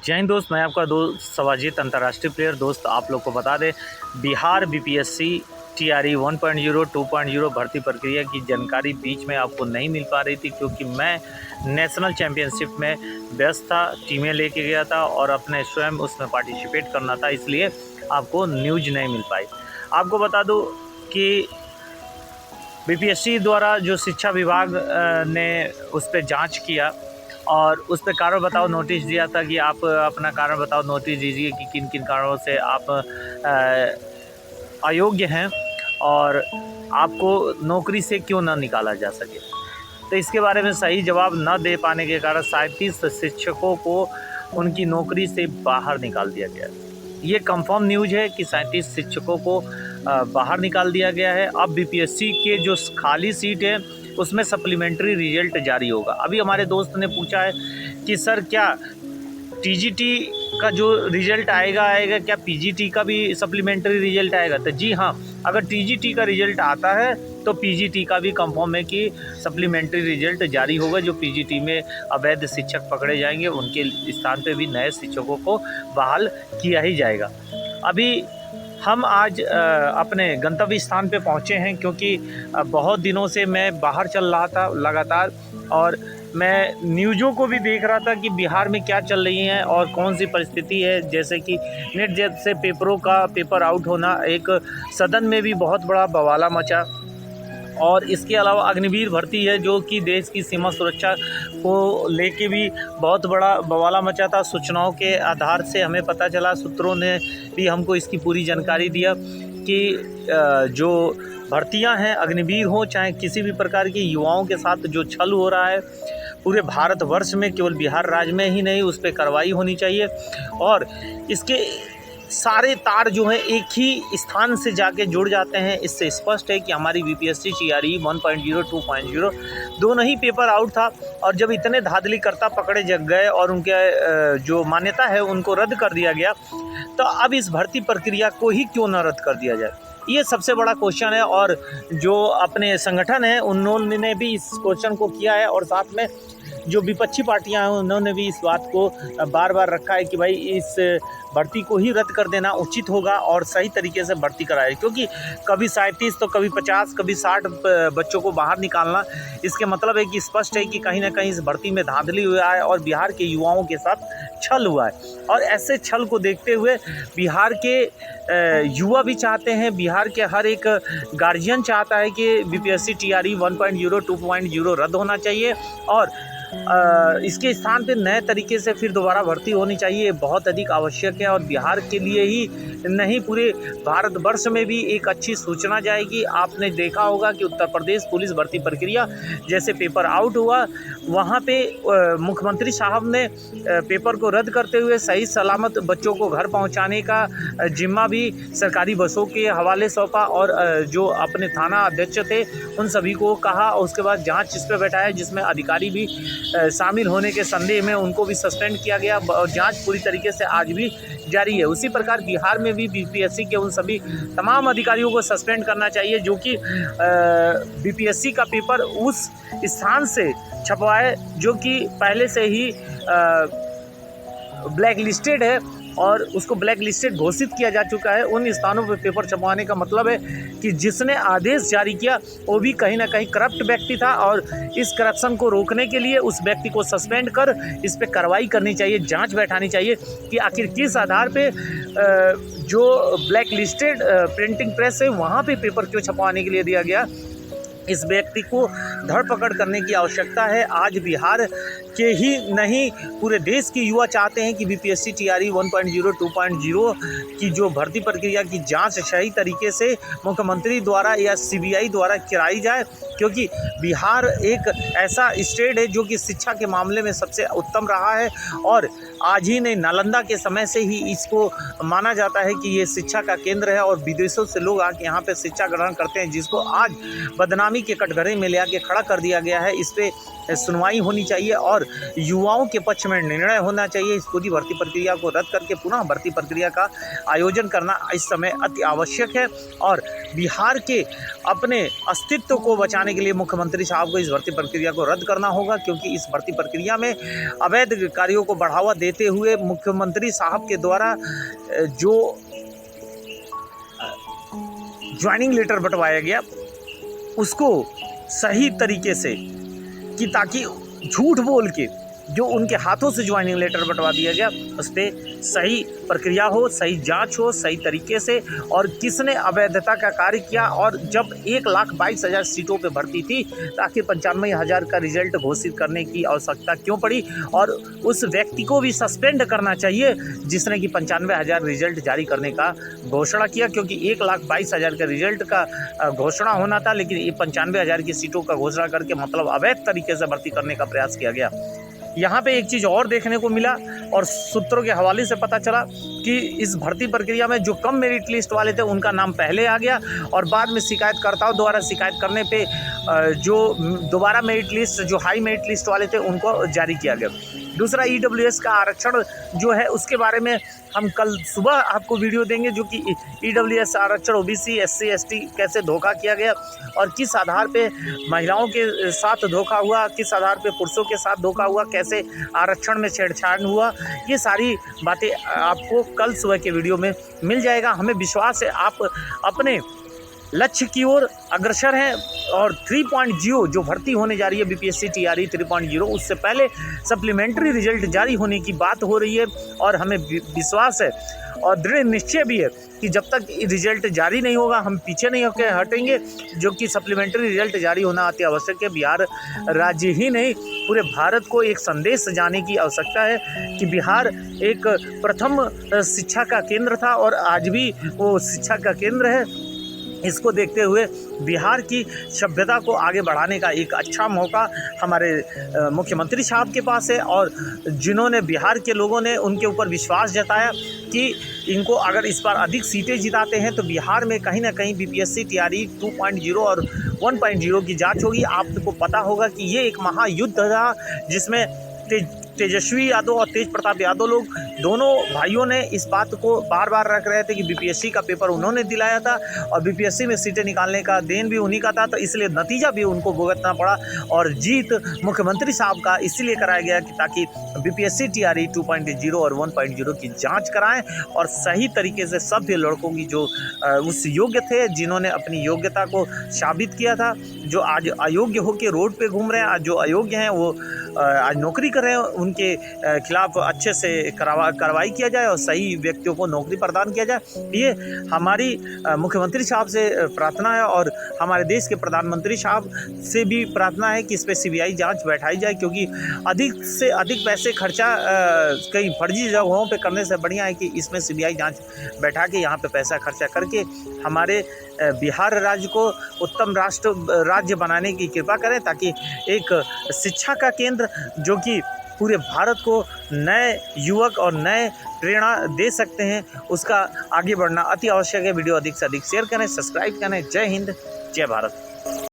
जय हिंद दोस्त, मैं आपका दोस्त सवाजीत अंतर्राष्ट्रीय प्लेयर। दोस्त आप लोग को बता दें, बिहार बीपीएससी टीआरई 1.0 2.0 भर्ती प्रक्रिया की जानकारी बीच में आपको नहीं मिल पा रही थी, क्योंकि मैं नेशनल चैम्पियनशिप में व्यस्त था, टीमें लेके गया था और अपने स्वयं उसमें पार्टिसिपेट करना था, इसलिए आपको न्यूज नहीं मिल पाई। आपको बता दूं कि बीपीएससी द्वारा जो शिक्षा विभाग ने उस पर जाँच किया और उस पर कारण बताओ नोटिस दिया था कि आप अपना कारण बताओ नोटिस दीजिए कि किन किन कारणों से आप अयोग्य हैं और आपको नौकरी से क्यों ना निकाला जा सके। तो इसके बारे में सही जवाब न दे पाने के कारण 37 शिक्षकों को उनकी नौकरी से बाहर निकाल दिया गया। ये कंफर्म न्यूज़ है कि 37 शिक्षकों को बाहर निकाल दिया गया है। अब बीपीएससी के जो खाली सीट है उसमें सप्लीमेंट्री रिजल्ट जारी होगा। अभी हमारे दोस्त ने पूछा है कि सर क्या टीजीटी का जो रिज़ल्ट आएगा क्या पीजीटी का भी सप्लीमेंट्री रिजल्ट आएगा? तो जी हाँ, अगर टीजीटी का रिज़ल्ट आता है तो पीजीटी का भी कंफर्म है कि सप्लीमेंट्री रिजल्ट जारी होगा। जो पीजीटी में अवैध शिक्षक पकड़े जाएंगे उनके स्थान पे भी नए शिक्षकों को बहाल किया ही जाएगा। अभी हम आज अपने गंतव्य स्थान पे पहुँचे हैं, क्योंकि बहुत दिनों से मैं बाहर चल रहा था लगातार और मैं न्यूज़ों को भी देख रहा था कि बिहार में क्या चल रही है और कौन सी परिस्थिति है। जैसे कि नेट जैसे पेपरों का पेपर आउट होना, एक सदन में भी बहुत बड़ा बवाला मचा, और इसके अलावा अग्निवीर भर्ती है जो कि देश की सीमा सुरक्षा को लेके भी बहुत बड़ा बवाला मचा था। सूचनाओं के आधार से हमें पता चला, सूत्रों ने भी हमको इसकी पूरी जानकारी दिया कि जो भर्तियां हैं अग्निवीर हो चाहे किसी भी प्रकार की युवाओं के साथ जो छल हो रहा है पूरे भारतवर्ष में, केवल बिहार राज्य में ही नहीं, उस पर कार्रवाई होनी चाहिए। और इसके सारे तार जो हैं एक ही स्थान से जाके जुड़ जाते हैं। इससे स्पष्ट है कि हमारी बीपीएससी टीआरई 1.0 2.0 दोनों ही पेपर आउट था, और जब इतने धांधलीकर्ता पकड़े जग गए और उनके जो मान्यता है उनको रद्द कर दिया गया, तो अब इस भर्ती प्रक्रिया को ही क्यों न रद्द कर दिया जाए, ये सबसे बड़ा क्वेश्चन है। और जो अपने संगठन है उन्होंने भी इस क्वेश्चन को किया है, और साथ में जो विपक्षी पार्टियां हैं उन्होंने भी इस बात को बार बार रखा है कि भाई इस भर्ती को ही रद्द कर देना उचित होगा और सही तरीके से भर्ती कराए, क्योंकि कभी 37 तो कभी 50 कभी 60 बच्चों को बाहर निकालना, इसके मतलब है कि स्पष्ट है कि कहीं ना कहीं इस भर्ती में धांधली हुआ है और बिहार के युवाओं के साथ छल हुआ है। और ऐसे छल को देखते हुए बिहार के युवा भी चाहते हैं, बिहार के हर एक गार्जियन चाहता है कि बीपीएससी टीआरई 1.0 2.0 रद्द होना चाहिए और इसके स्थान पे नए तरीके से फिर दोबारा भर्ती होनी चाहिए। ये बहुत अधिक आवश्यक है और बिहार के लिए ही नहीं पूरे भारतवर्ष में भी एक अच्छी सूचना जाएगी। आपने देखा होगा कि उत्तर प्रदेश पुलिस भर्ती प्रक्रिया जैसे पेपर आउट हुआ, वहाँ पे मुख्यमंत्री साहब ने पेपर को रद्द करते हुए सही सलामत बच्चों को घर पहुँचाने का जिम्मा भी सरकारी बसों के हवाले सौंपा, और जो अपने थाना अध्यक्ष थे उन सभी को कहा। उसके बाद जाँच इस पर बैठाया, जिसमें अधिकारी भी शामिल होने के संदेह में उनको भी सस्पेंड किया गया और जांच पूरी तरीके से आज भी जारी है। उसी प्रकार बिहार में भी बीपीएससी के उन सभी तमाम अधिकारियों को सस्पेंड करना चाहिए जो कि बीपीएससी का पेपर उस स्थान से छपवाए जो कि पहले से ही ब्लैक लिस्टेड है और उसको ब्लैक लिस्टेड घोषित किया जा चुका है। उन स्थानों पर पेपर छपवाने का मतलब है कि जिसने आदेश जारी किया वो भी कहीं ना कहीं करप्ट व्यक्ति था, और इस करप्शन को रोकने के लिए उस व्यक्ति को सस्पेंड कर इस पर कार्रवाई करनी चाहिए, जांच बैठानी चाहिए कि आखिर किस आधार पे जो ब्लैक लिस्टेड प्रिंटिंग प्रेस है वहाँ पे पेपर क्यों छपवाने के लिए दिया गया। इस व्यक्ति को धरपकड़ करने की आवश्यकता है। आज बिहार के ही नहीं पूरे देश के युवा चाहते हैं कि बीपीएससी टीआरई 1.0 2.0 की जो भर्ती प्रक्रिया की जांच सही तरीके से मुख्यमंत्री द्वारा या सीबीआई द्वारा कराई जाए, क्योंकि बिहार एक ऐसा स्टेट है जो कि शिक्षा के मामले में सबसे उत्तम रहा है, और आज ही नहीं नालंदा के समय से ही इसको माना जाता है कि ये शिक्षा का केंद्र है और विदेशों से लोग आके यहाँ पे शिक्षा ग्रहण करते हैं, जिसको आज बदनामी के कटघरे में ले आके खड़ा कर दिया गया है। इस पे सुनवाई होनी चाहिए और युवाओं के पक्ष में निर्णय होना चाहिए। इस पूरी भर्ती प्रक्रिया को रद्द करके पुनः भर्ती प्रक्रिया का आयोजन करना इस समय अति आवश्यक है और बिहार के अपने अस्तित्व को बचाने के लिए मुख्यमंत्री साहब को इस भर्ती प्रक्रिया को रद्द करना होगा, क्योंकि इस भर्ती प्रक्रिया में अवैध कार्यों को बढ़ावा देते हुए मुख्यमंत्री साहब के द्वारा जो ज्वाइनिंग लेटर बंटवाया गया उसको सही तरीके से कि ताकि झूठ बोल के जो उनके हाथों से ज्वाइनिंग लेटर बंटवा दिया गया उस पर सही प्रक्रिया हो, सही जांच हो सही तरीके से, और किसने अवैधता का कार्य किया। और जब 1,22,000 सीटों पे भर्ती थी तो आखिर 95,000 का रिजल्ट घोषित करने की आवश्यकता क्यों पड़ी, और उस व्यक्ति को भी सस्पेंड करना चाहिए जिसने कि 95,000 रिजल्ट जारी करने का घोषणा किया, क्योंकि 1,22,000 का रिजल्ट का घोषणा होना था, लेकिन ये 95,000 की सीटों का घोषणा करके मतलब अवैध तरीके से भर्ती करने का प्रयास किया गया। यहाँ पे एक चीज़ और देखने को मिला और सूत्रों के हवाले से पता चला कि इस भर्ती प्रक्रिया में जो कम मेरिट लिस्ट वाले थे उनका नाम पहले आ गया और बाद में शिकायतकर्ताओं द्वारा शिकायत करने पे जो दोबारा मेरिट लिस्ट जो हाई मेरिट लिस्ट वाले थे उनको जारी किया गया। दूसरा EWS का आरक्षण जो है उसके बारे में हम कल सुबह आपको वीडियो देंगे, जो कि EWS आरक्षण OBC SC ST कैसे धोखा किया गया और किस आधार पे महिलाओं के साथ धोखा हुआ, किस आधार पे पुरुषों के साथ धोखा हुआ, कैसे आरक्षण में छेड़छाड़ हुआ, ये सारी बातें आपको कल सुबह के वीडियो में मिल जाएगा। हमें विश्वास है आप अपने लक्ष्य की ओर अग्रसर हैं और 3.0 जो भर्ती होने जा रही है BPSC TRE 3.0 उससे पहले सप्लीमेंट्री रिजल्ट जारी होने की बात हो रही है और हमें विश्वास है और दृढ़ निश्चय भी है कि जब तक रिजल्ट जारी नहीं होगा हम पीछे नहीं होकर हटेंगे, जो कि सप्लीमेंट्री रिजल्ट जारी होना अति आवश्यक है। बिहार राज्य ही नहीं पूरे भारत को एक संदेश जाने की आवश्यकता है कि बिहार एक प्रथम शिक्षा का केंद्र था और आज भी वो शिक्षा का केंद्र है। इसको देखते हुए बिहार की सभ्यता को आगे बढ़ाने का एक अच्छा मौका हमारे मुख्यमंत्री साहब के पास है और जिन्होंने बिहार के लोगों ने उनके ऊपर विश्वास जताया कि इनको अगर इस बार अधिक सीटें जिताते हैं तो बिहार में कहीं ना कहीं BPSC TRE 2.0 और 1.0 की जांच होगी। आपको पता होगा कि ये एक महायुद्ध था जिसमें तेजस्वी यादव और तेज प्रताप यादव लोग दोनों भाइयों ने इस बात को बार बार रख रहे थे कि BPSC का पेपर उन्होंने दिलाया था और BPSC में सीटें निकालने का देन भी उन्हीं का था, तो इसलिए नतीजा भी उनको भुगतना पड़ा और जीत मुख्यमंत्री साहब का इसलिए कराया गया कि ताकि BPSC TRE 2.0 और 1.0 की जांच कराएं और सही तरीके से सभ्य लड़कों की जो उस योग्य थे जिन्होंने अपनी योग्यता को साबित किया था, जो आज अयोग्य होकर रोड पे घूम रहे हैं, आज जो अयोग्य हैं वो आज नौकरी कर रहे हैं, उनके खिलाफ अच्छे से कार्रवाई किया जाए और सही व्यक्तियों को नौकरी प्रदान किया जाए। ये हमारी मुख्यमंत्री साहब से प्रार्थना है और हमारे देश के प्रधानमंत्री साहब से भी प्रार्थना है कि इस पर CBI जांच बैठाई जाए, क्योंकि अधिक से अधिक पैसे खर्चा कई फर्जी जगहों पे करने से बढ़िया है कि इसमें CBI जांच बैठा के यहाँ पे पैसा खर्चा करके हमारे बिहार राज्य को उत्तम राज्य बनाने की कृपा करें, ताकि एक शिक्षा का केंद्र जो कि पूरे भारत को नए युवक और नए प्रेरणा दे सकते हैं उसका आगे बढ़ना अति आवश्यक है। वीडियो अधिक से अधिक शेयर करें, सब्सक्राइब करें। जय हिंद, जय भारत।